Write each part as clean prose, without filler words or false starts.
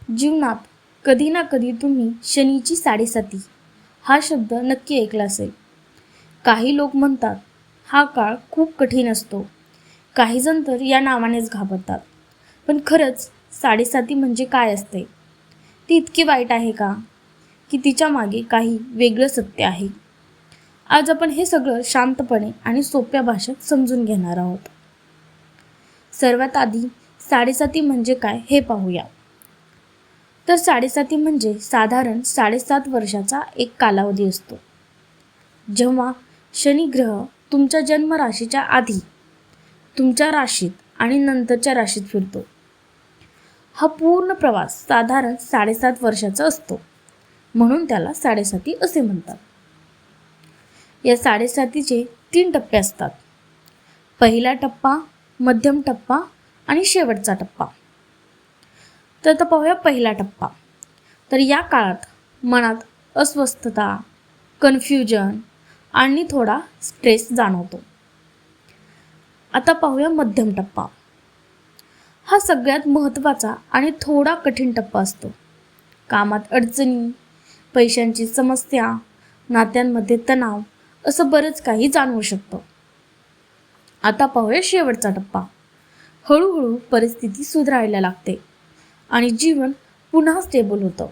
जीवनात कधी ना कधी तुम्ही शनीची साडेसाती हा शब्द नक्की ऐकला असेल. काही लोक म्हणतात हा काळ खूप कठीण असतो. काही जण तर या नावानेच घाबरतात. पण खरंच साडेसाती म्हणजे काय असते? ती इतकी वाईट आहे का, की तिच्या मागे काही वेगळं सत्य आहे? आज आपण हे सगळं शांतपणे आणि सोप्या भाषेत समजून घेणार आहोत. सर्वात आधी साडेसाती म्हणजे काय हे पाहूया. तर साडेसाती म्हणजे साधारण 7.5 वर्षाचा एक कालावधी असतो, जेव्हा शनी ग्रह तुमच्या जन्मराशीच्या आधी तुमच्या राशीत आणि नंतरच्या राशीत फिरतो. हा पूर्ण प्रवास साधारण 7.5 वर्षाचा असतो, म्हणून त्याला साडेसाती असे म्हणतात. या साडेसातीचे 3 टप्पे असतात. पहिला टप्पा, मध्यम टप्पा आणि शेवटचा टप्पा. तर आता पाहूया पहिला टप्पा. तर या काळात मनात अस्वस्थता, कन्फ्युजन आणि थोडा स्ट्रेस जाणवतो. आता पाहूया मध्यम टप्पा. हा सगळ्यात महत्त्वाचा आणि थोडा कठीण टप्पा असतो. कामात अडचणी, पैशांची समस्या, नात्यांमध्ये तणाव असं बरंच काही जाणवू शकतं. आता पाहूया शेवटचा टप्पा. हळूहळू परिस्थिती सुधारायला लागते आणि जीवन पुन्हा स्टेबल होतं.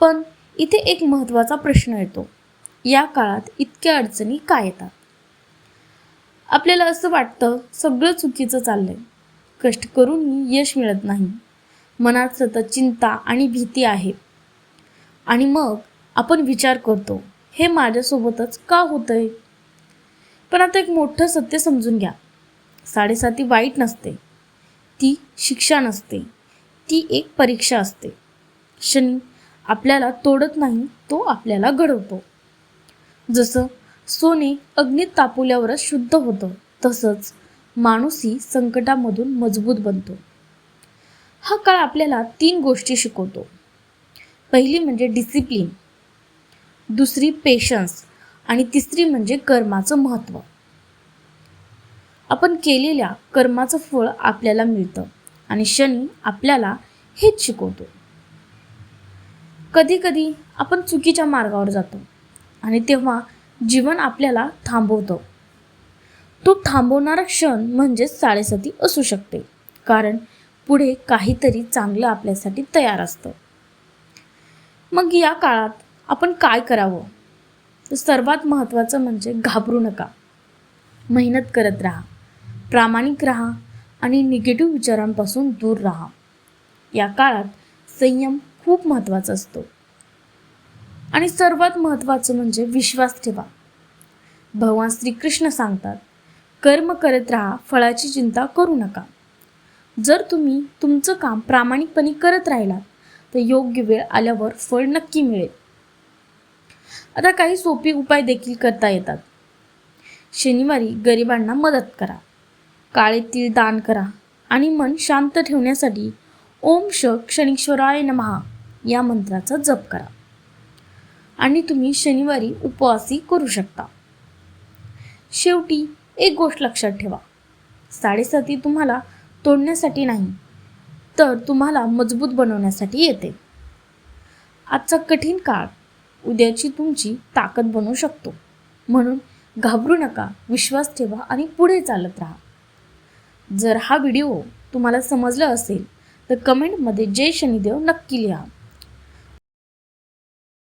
पण इथे एक महत्त्वाचा प्रश्न येतो. या काळात इतक्या अडचणी का येतात? आपल्याला असं वाटतं सगळं चुकीचं चाललंय, कष्ट करूनही यश मिळत नाही, मनात सतत चिंता आणि भीती आहे. आणि मग आपण विचार करतो, हे माझ्यासोबतच का होतंय? पण आता एक मोठं सत्य समजून घ्या. साडेसाती वाईट नसते, ती शिक्षा नसते, ती एक परीक्षा असते. शनी आपल्याला तोडत नाही, तो आपल्याला घडवतो. जसं सोने अग्नीत तापवल्यावरच शुद्ध होतं, तसंच माणूसही संकटामधून मजबूत बनतो. हा काळ आपल्याला 3 गोष्टी शिकवतो. पहिली म्हणजे डिसिप्लिन, दुसरी पेशन्स आणि तिसरी म्हणजे कर्माचं महत्त्व. आपण केलेल्या कर्माचं फळ आपल्याला मिळतं आणि शनी आपल्याला हेच शिकवतो. कधी कधी आपण चुकीच्या मार्गावर जातो आणि तेव्हा जीवन आपल्याला थांबवतो. तो थांबवणारा क्षण म्हणजे साडेसाती असू शकते, कारण पुढे काहीतरी चांगलं आपल्यासाठी तयार असतं. मग या काळात आपण काय करावं? तर सर्वात महत्त्वाचं म्हणजे घाबरू नका, मेहनत करत राहा, प्रामाणिक राहा आणि निगेटिव्ह विचारांपासून दूर राहा. या काळात संयम खूप महत्त्वाचा असतो. आणि सर्वात महत्त्वाचं म्हणजे विश्वास ठेवा. भगवान श्रीकृष्ण सांगतात, कर्म करत राहा, फळाची चिंता करू नका. जर तुम्ही तुमचं काम प्रामाणिकपणे करत राहिलात तर योग्य वेळ आल्यावर फळ नक्की मिळेल. आता काही सोपे उपाय देखील करता येतात. शनिवारी गरिबांना मदत करा, काळे तीळ दान करा आणि मन शांत ठेवण्यासाठी ओम शनीश्वराय नमः या मंत्राचा जप करा. आणि तुम्ही शनिवारी उपवासही करू शकता. शेवटी एक गोष्ट लक्षात ठेवा, साडेसाती तुम्हाला तोडण्यासाठी नाही, तर तुम्हाला मजबूत बनवण्यासाठी येते. आजचा कठीण काळ उद्याची तुमची ताकद बनवू शकतो. म्हणून घाबरू नका, विश्वास ठेवा आणि पुढे चालत राहा. जर हा व्हिडिओ तुम्हाला समजला असेल तर कमेंटमध्ये जय शनिदेव नक्की लिहा.